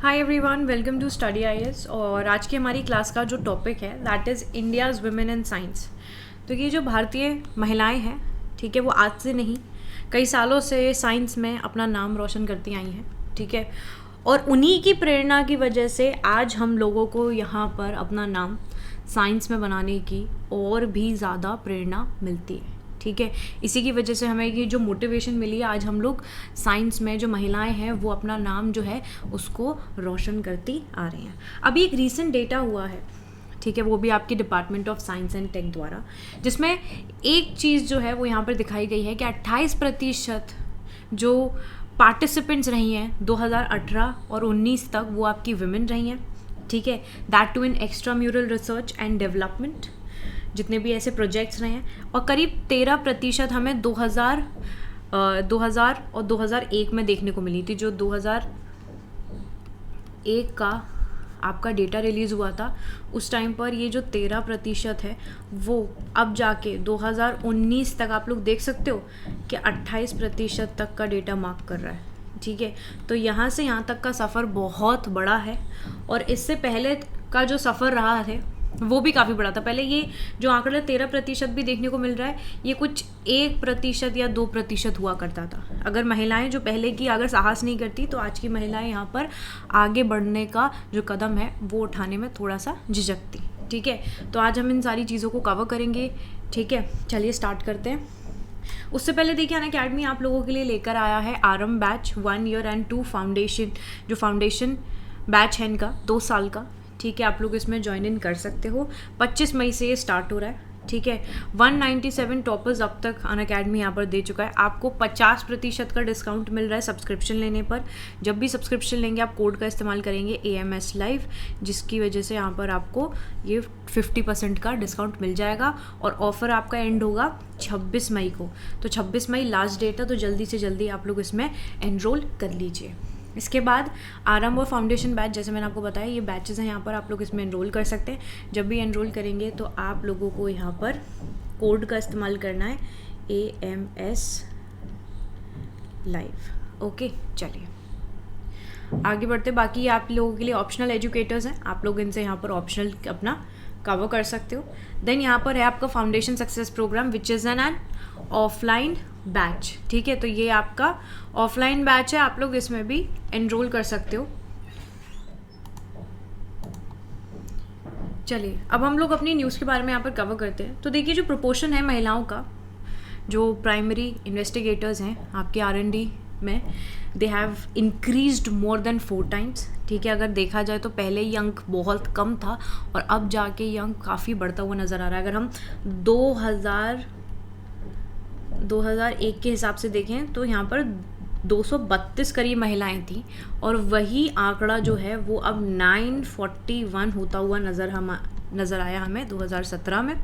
Hi everyone, welcome to study IAS. और आज की हमारी क्लास का जो टॉपिक है that is India's women in science. तो ये जो भारतीय महिलाएं हैं, ठीक है, वो आज से नहीं कई सालों से साइंस में अपना नाम रोशन करती आई हैं, ठीक है। और उन्हीं की प्रेरणा की वजह से आज हम लोगों को यहाँ पर अपना नाम साइंस में बनाने की और भी ज़्यादा प्रेरणा मिलती है, ठीक है। इसी की वजह से हमें ये जो मोटिवेशन मिली है, आज हम लोग साइंस में जो महिलाएं हैं वो अपना नाम जो है उसको रोशन करती आ रही हैं। अभी एक रीसेंट डेटा हुआ है, ठीक है, वो भी आपकी department of science and tech द्वारा, जिसमें एक चीज़ जो है वो यहाँ पर दिखाई गई है कि 28% जो पार्टिसिपेंट्स रही हैं 2018 और 19 तक वो आपकी विमेन रही हैं, ठीक है। That too in extramural research and development, जितने भी ऐसे प्रोजेक्ट्स रहे हैं। और करीब 13% हमें 2000 और 2001 में देखने को मिली थी। जो 2001 का आपका डेटा रिलीज़ हुआ था उस टाइम पर ये जो 13% है वो अब जाके 2019 तक आप लोग देख सकते हो कि 28% तक का डेटा मार्क कर रहा है, ठीक है। तो यहाँ से यहाँ तक का सफ़र बहुत बड़ा है और इससे पहले का जो सफ़र रहा है वो भी काफ़ी बड़ा था। पहले ये जो आंकड़ा 13% भी देखने को मिल रहा है, ये कुछ 1% या 2% हुआ करता था। अगर महिलाएं जो पहले की अगर साहस नहीं करती तो आज की महिलाएं यहाँ पर आगे बढ़ने का जो कदम है वो उठाने में थोड़ा सा झिझकती, ठीक है। तो आज हम इन सारी चीज़ों को कवर करेंगे, ठीक है। चलिए स्टार्ट करते हैं। उससे पहले देखिए अनअकैडमी आप लोगों के लिए लेकर आया है आरम बैच 1 ईयर एंड 2 फाउंडेशन। जो फाउंडेशन बैच है इनका 2 साल का, ठीक है, आप लोग इसमें ज्वाइन इन कर सकते हो। 25 मई से ये स्टार्ट हो रहा है, ठीक है। 197 टॉपर्स अब तक अनअकैडमी यहाँ पर दे चुका है। आपको 50% का डिस्काउंट मिल रहा है सब्सक्रिप्शन लेने पर। जब भी सब्सक्रिप्शन लेंगे आप कोड का इस्तेमाल करेंगे AMS लाइव, जिसकी वजह से यहाँ पर आपको ये 50% का डिस्काउंट मिल जाएगा। और ऑफ़र आपका एंड होगा 26 मई को। तो 26 मई लास्ट डेट है, तो जल्दी से जल्दी आप लोग इसमें एनरोल कर लीजिए। इसके बाद आरंभ और फाउंडेशन बैच, जैसे मैंने आपको बताया, ये बैचेस हैं, यहाँ पर आप लोग इसमें एनरोल कर सकते हैं। जब भी एनरोल करेंगे तो आप लोगों को यहाँ पर कोड का इस्तेमाल करना है AMS लाइव। ओके, चलिए आगे बढ़ते। बाकी आप लोगों के लिए ऑप्शनल एजुकेटर्स हैं, आप लोग इनसे यहाँ पर ऑप्शनल अपना कवर कर सकते हो। देन यहाँ पर है आपका foundation success programme which is an offline batch, ठीक है। तो ये आपका ऑफलाइन बैच है, आप लोग इसमें भी एनरोल कर सकते हो। चलिए अब हम लोग अपनी न्यूज़ के बारे में यहाँ पर कवर करते हैं। तो देखिए जो प्रोपोर्शन है महिलाओं का, जो प्राइमरी इन्वेस्टिगेटर्स हैं आपके R&D में, they have increased more than 4 times, ठीक है। अगर देखा जाए तो पहले ये अंक बहुत कम था और अब जाके ये अंक काफ़ी बढ़ता हुआ नज़र आ रहा है। अगर हम 2001 के हिसाब से देखें तो यहाँ पर 232 करीब महिलाएं थी और वही आंकड़ा जो है वो अब 941 होता हुआ नज़र आया हमें 2017 में।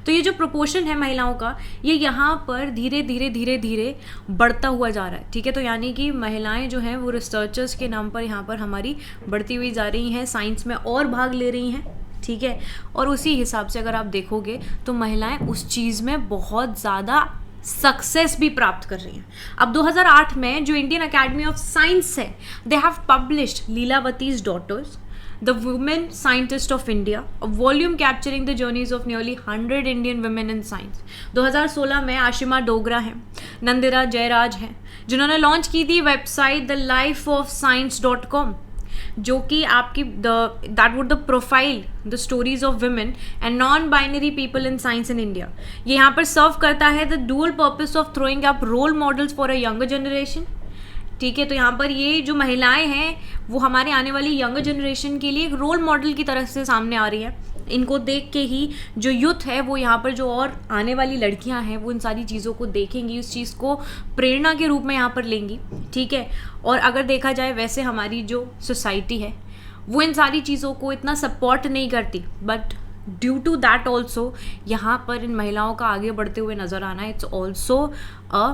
तो ये जो प्रोपोर्शन है महिलाओं का, ये यहाँ पर धीरे धीरे बढ़ता हुआ जा रहा है, ठीक है। तो यानी कि महिलाएं जो हैं वो रिसर्चर्स के नाम पर यहाँ पर हमारी बढ़ती हुई जा रही हैं, साइंस में और भाग ले रही हैं, ठीक है। और उसी हिसाब से अगर आप देखोगे तो महिलाएं उस चीज़ में बहुत ज़्यादा सक्सेस भी प्राप्त कर रही हैं। अब 2008 में जो इंडियन अकेडमी ऑफ साइंस है, they have published Lilavati's daughters, the women scientist of India, a volume capturing the journeys of nearly 100 Indian women in science. 2016 में आशिमा डोगरा हैं, नंदिरा जयराज हैं, जिन्होंने लॉन्च की थी वेबसाइट द lifeofscience.com, जो कि आपकी that would the profile the stories of women and non binary people in science in India. ये यहाँ पर सर्व करता है the dual purpose of throwing up role models for a younger generation, ठीक है। तो यहाँ पर ये जो महिलाएं हैं वो हमारे आने वाली यंगर जनरेशन के लिए एक रोल मॉडल की तरह से सामने आ रही है। इनको देख के ही जो यूथ है वो यहाँ पर जो और आने वाली लड़कियाँ हैं वो इन सारी चीज़ों को देखेंगी, उस चीज़ को प्रेरणा के रूप में यहाँ पर लेंगी, ठीक है। और अगर देखा जाए वैसे हमारी जो सोसाइटी है वो इन सारी चीज़ों को इतना सपोर्ट नहीं करती, but due to that also यहाँ पर इन महिलाओं का आगे बढ़ते हुए नज़र आना, it's also a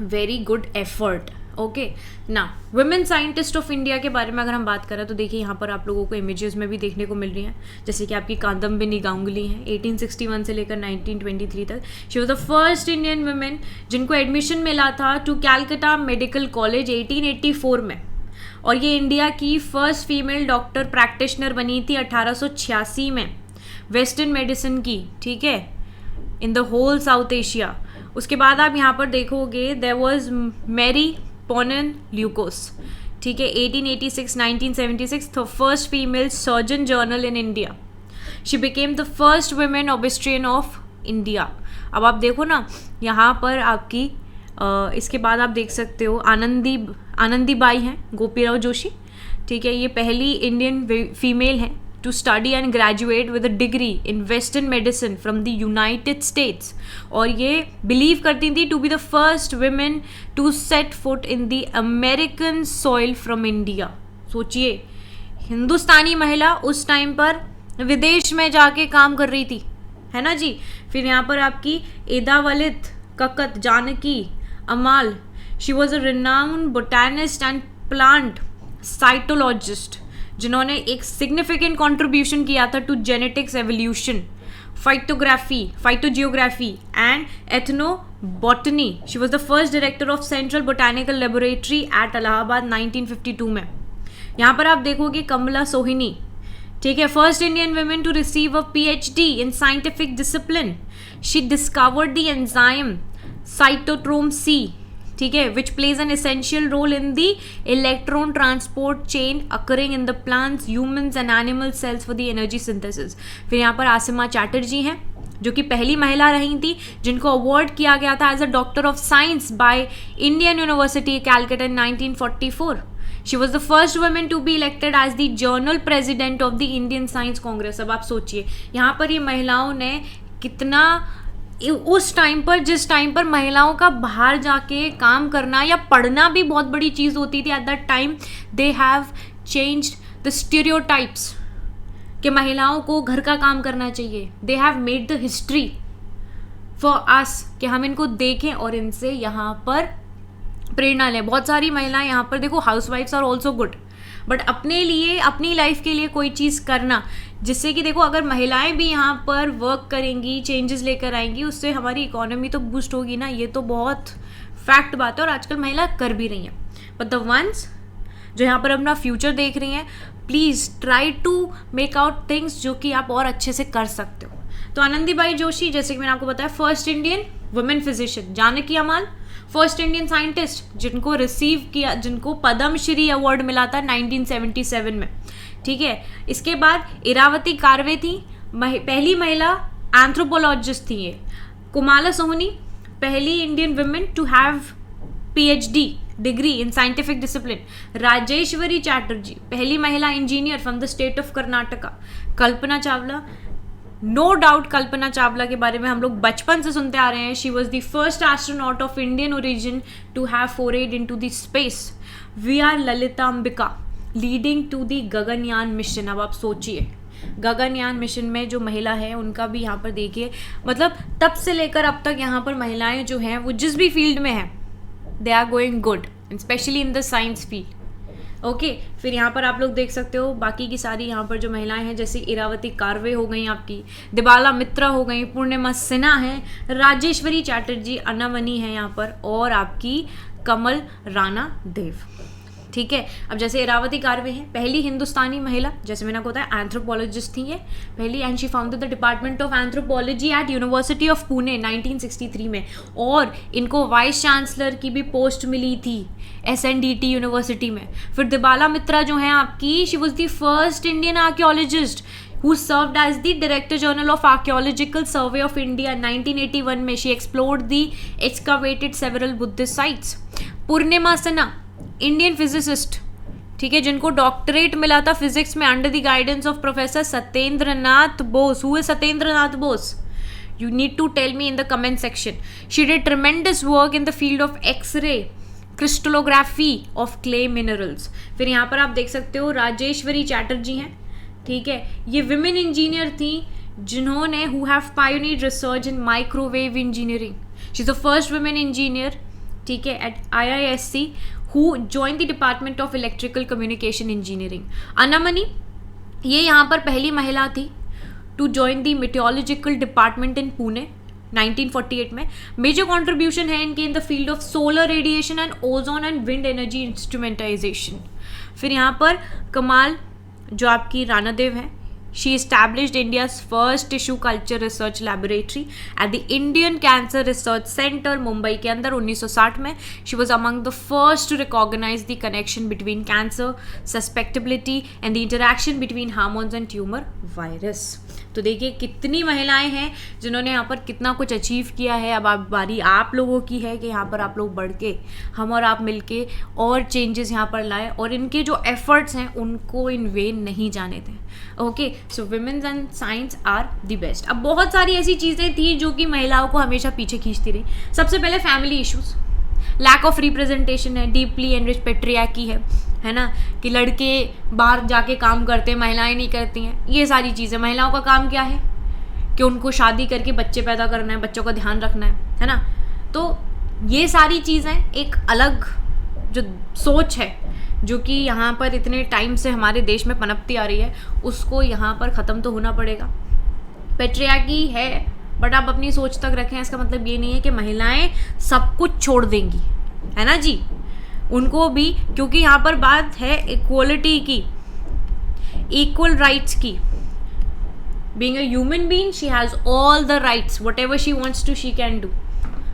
very good effort. Okay ना, वुमेन साइंटिस्ट ऑफ इंडिया के बारे में अगर हम बात करें तो देखिए यहाँ पर आप लोगों को इमेजेस में भी देखने को मिल रही हैं, जैसे कि आपकी कादम्बिनी गांगुली हैं 1861 से लेकर 1923 तक। She was the first Indian women जिनको एडमिशन मिला था टू कैलकाटा मेडिकल कॉलेज 1884 में। और ये इंडिया की फर्स्ट फीमेल डॉक्टर प्रैक्टिशनर बनी थी 1886 में, वेस्टर्न मेडिसिन की, ठीक है, in the whole South Asia. उसके बाद आप यहाँ पर देखोगे there was Mary Poonen Lukose, ठीक है, 1886-1976, the first female surgeon journal in India. She became the first women obstetrician of India. अब आप देखो ना यहाँ पर आपकी इसके बाद आप देख सकते हो आनंदीबाई हैं, गोपीराव जोशी, ठीक है, ये पहली इंडियन फीमेल हैं to study and graduate with a degree in western medicine from the United States, और ये बिलीव करती थी to be the first women to set foot in the American soil from India. सोचिए, हिंदुस्तानी महिला उस time पर विदेश में जाके काम कर रही थी, है ना जी। फिर यहाँ पर आपकी एदावलित Kakkat Janaki Ammal, she was a renowned botanist and plant cytologist, जिन्होंने एक सिग्निफिकेंट कॉन्ट्रीब्यूशन किया था to genetics evolution, phytogeography and ethnobotany. She was the first director of central botanical laboratory at Allahabad 1952 में। यहाँ पर आप देखोगे कमला सोहिनी, ठीक है, first Indian women to receive a PhD in scientific discipline. She discovered the enzyme cytochrome C, ठीक है, which plays an essential role in the electron transport chain occurring in the plants, humans and animal cells for the energy synthesis. फिर यहाँ पर आसिमा चैटर्जी हैं, जो कि पहली महिला रही थी जिनको अवार्ड किया गया था as a doctor of science by Indian university Calcutta in 1944. She was the first woman to be elected as the journal president of the Indian Science Congress. अब आप सोचिए यहाँ पर ये महिलाओं ने कितना, उस टाइम पर, जिस टाइम पर महिलाओं का बाहर जाके काम करना या पढ़ना भी बहुत बड़ी चीज़ होती थी, at that time they have changed the stereotypes कि महिलाओं को घर का काम करना चाहिए. They have made the history for us कि हम इनको देखें और इनसे यहाँ पर प्रेरणा लें. बहुत सारी महिलाएं यहाँ पर देखो, हाउस वाइफ्स आर ऑल्सो गुड, बट अपने लिए, अपनी लाइफ के लिए कोई चीज़ करना, जिससे कि देखो अगर महिलाएं भी यहाँ पर वर्क करेंगी, चेंजेस लेकर आएंगी, उससे हमारी इकोनॉमी तो बूस्ट होगी ना. ये तो बहुत फैक्ट बात है और आजकल महिला कर भी रही हैं. बट द वंस जो यहाँ पर अपना फ्यूचर देख रही हैं, please try to make out things जो कि आप और अच्छे से कर सकते हो. तो आनंदीबाई जोशी, जैसे कि मैंने आपको बताया, first Indian women physician. Janaki Ammal, first Indian scientist जिनको रिसीव किया, जिनको पद्मश्री अवार्ड मिला था 1977 में. ठीक है. इसके बाद इरावती कार्वे थी, पहली महिला एंथ्रोपोलॉजिस्ट थी ये. कुमाला सोहनी, पहली Indian women to have PhD degree in scientific discipline. Rajeshwari Chatterjee, पहली महिला engineer from the state of Karnataka. Kalpana Chawla, no doubt Kalpana Chawla के बारे में हम लोग बचपन से सुनते आ रहे हैं. She was the first astronaut of Indian origin to have soared into the space. We are Lalitha Ambika, leading to the Gaganyaan mission. अब आप सोचिए, गगनयान मिशन में जो महिला है उनका भी यहाँ पर देखिए, मतलब तब से लेकर अब तक यहाँ पर महिलाएं जो हैं वो जिस भी फील्ड में हैं, they are going good, specially in the science field. Okay. फिर यहाँ पर आप लोग देख सकते हो बाकी की सारी यहाँ पर जो महिलाएं हैं, जैसे इरावती कार्वे हो गई आपकी, दिबाला मित्रा हो गई, पूर्णिमा सिन्हा है, राजेश्वरी चैटर्जी, अनामनी है यहाँ पर, और आपकी कमल राणा देव. ठीक है. अब जैसे इरावती कार्वे हैं, पहली हिंदुस्तानी महिला, जैसे मैंने आपको बताया, एंथ्रोपोलॉजिस्ट थी ये पहली, and she founded the department of anthropology at university of Pune 1963 में. और इनको वाइस चांसलर की भी पोस्ट मिली थी SNDT यूनिवर्सिटी में. फिर दिबाला मित्रा जो है आपकी, she was the first Indian archaeologist who served as the Director General of Archaeological Survey of India 1981 में. She explored the excavated several Buddhist sites. Purnima Sinha, Indian physicist, ठीक है, जिनको डॉक्टरेट मिला था फिजिक्स में under the guidance of professor Satyendra Nath Bose. Who is Satyendra Nath Bose? You need to tell me in the comment section. She did tremendous work in the field of X-ray crystallography of clay minerals. फिर यहाँ पर आप देख सकते हो राजेश्वरी चैटर्जी हैं. ठीक है. ये विमेन इंजीनियर थी जिन्होंने who have pioneered research in microwave engineering. She is the first women engineer, ठीक है, at IISc who join the department of electrical communication engineering. Anna Mani, ये यहाँ पर पहली महिला थी to join the meteorological department in Pune 1948 में। मेजर कंट्रीब्यूशन है इनके in the field of solar radiation and ozone and wind energy instrumentation. फिर यहाँ पर कमाल जो आपकी राणा देव है, she established India's first tissue culture research laboratory at the Indian Cancer Research Center, Mumbai के अंदर 1960 में। She was among the first to recognize the connection between cancer susceptibility and the interaction between hormones and tumor virus। तो देखिए कितनी महिलाएं हैं जिन्होंने यहाँ पर कितना कुछ अचीव किया है। अब आप बारी आप लोगों की है कि यहाँ पर आप लोग बढ़ के, हम और आप मिलके और चेंजेस यहाँ पर लाएं और इनके जो एफर्ट्स हैं उनको इन वेन नहीं जाने दें। Okay, so women's and science are the best. अब बहुत सारी ऐसी चीज़ें थी जो कि महिलाओं को हमेशा पीछे खींचती रही। सबसे पहले family issues, lack of representation है, डीपली एनरिच पेट्रियार्की है ना, कि लड़के बाहर जाके काम करते हैं, महिलाएं नहीं करती हैं। ये सारी चीज़ें, महिलाओं का काम क्या है कि उनको शादी करके बच्चे पैदा करना है, बच्चों का ध्यान रखना है ना। तो ये सारी चीज़ें एक अलग जो सोच है जो कि यहाँ पर इतने टाइम से हमारे देश में पनपती आ रही है, उसको यहाँ पर ख़त्म तो होना पड़ेगा। पेट्रियार्की है बट आप अपनी सोच तक रखें, इसका मतलब ये नहीं है कि महिलाएं सब कुछ छोड़ देंगी, है ना जी। उनको भी, क्योंकि यहाँ पर बात है इक्वलिटी की, इक्वल राइट्स की। Being a human being she has all the rights, whatever she wants to she can do.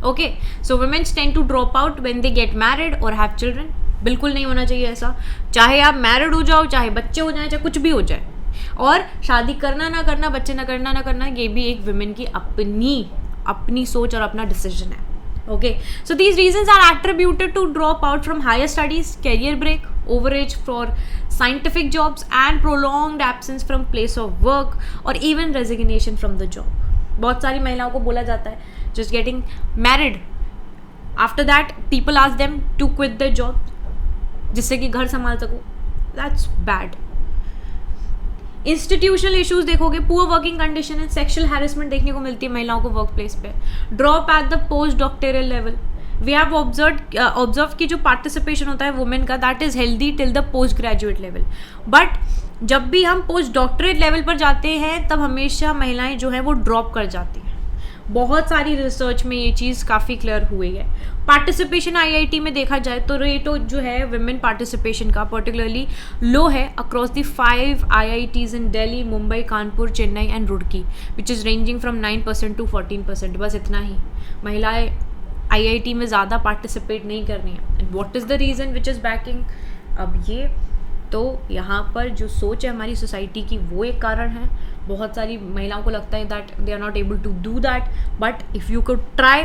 Okay, so women's tend to drop out when they get married और have children. बिल्कुल नहीं होना चाहिए ऐसा, चाहे आप married हो जाओ, चाहे बच्चे हो जाए, चाहे कुछ भी हो जाए। और शादी करना ना करना, बच्चे ना करना, ये भी एक विमेन की अपनी सोच और अपना डिसीजन है। Okay, so these reasons are attributed to drop out from higher studies, career break, overage for scientific jobs, and prolonged absence from place of work, or even resignation from the job. बहुत सारी महिलाओं को बोला जाता है just getting married. After that, people ask them to quit their job, जिससे कि घर संभाल सको. That's bad. इंस्टीट्यूशनल इश्यूज देखोगे, पुअर वर्किंग कंडीशन है, सेक्शुअल हैरेसमेंट देखने को मिलती है महिलाओं को वर्क प्लेस पे, drop at the post doctoral level. We have observe की जो पार्टिसिपेशन होता है वुमेन का, that is healthy till the post graduate level. But जब भी हम पोस्ट डॉक्टरेट लेवल पर जाते हैं तब हमेशा महिलाएं जो है वो ड्रॉप कर जाती हैं। बहुत सारी रिसर्च में ये चीज़ काफ़ी क्लियर हुई है। पार्टिसिपेशन आईआईटी में देखा जाए तो रेट जो है विमेन पार्टिसिपेशन का पर्टिकुलरली लो है across the 5 IITs in Delhi, Mumbai, Kanpur, Chennai and Roorkee, which is ranging from 9% to 14%। बस इतना ही, महिलाएं आईआईटी में ज़्यादा पार्टिसिपेट नहीं कर रही हैं। And what is the reason which is banking? अब ये तो यहाँ पर जो सोच है हमारी सोसाइटी की वो एक कारण है। बहुत सारी महिलाओं को लगता है that they are not able to do that, but if you could try,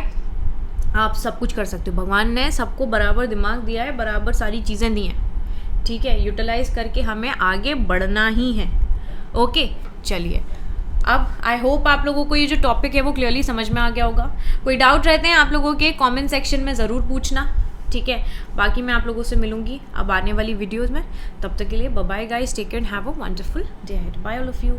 आप सब कुछ कर सकते हो। भगवान ने सबको बराबर दिमाग दिया है, बराबर सारी चीज़ें दी हैं, ठीक है। यूटिलाइज करके हमें आगे बढ़ना ही है। ओके, चलिए, अब आई होप आप लोगों को ये जो टॉपिक है वो क्लियरली समझ में आ गया होगा। कोई डाउट रहते हैं आप लोगों के कमेंट सेक्शन में ज़रूर पूछना, ठीक है। बाकी मैं आप लोगों से मिलूंगी अब आने वाली वीडियोज़ में। तब तक के लिए bye bye guys, take care and have a wonderful day ahead. Bye all of you.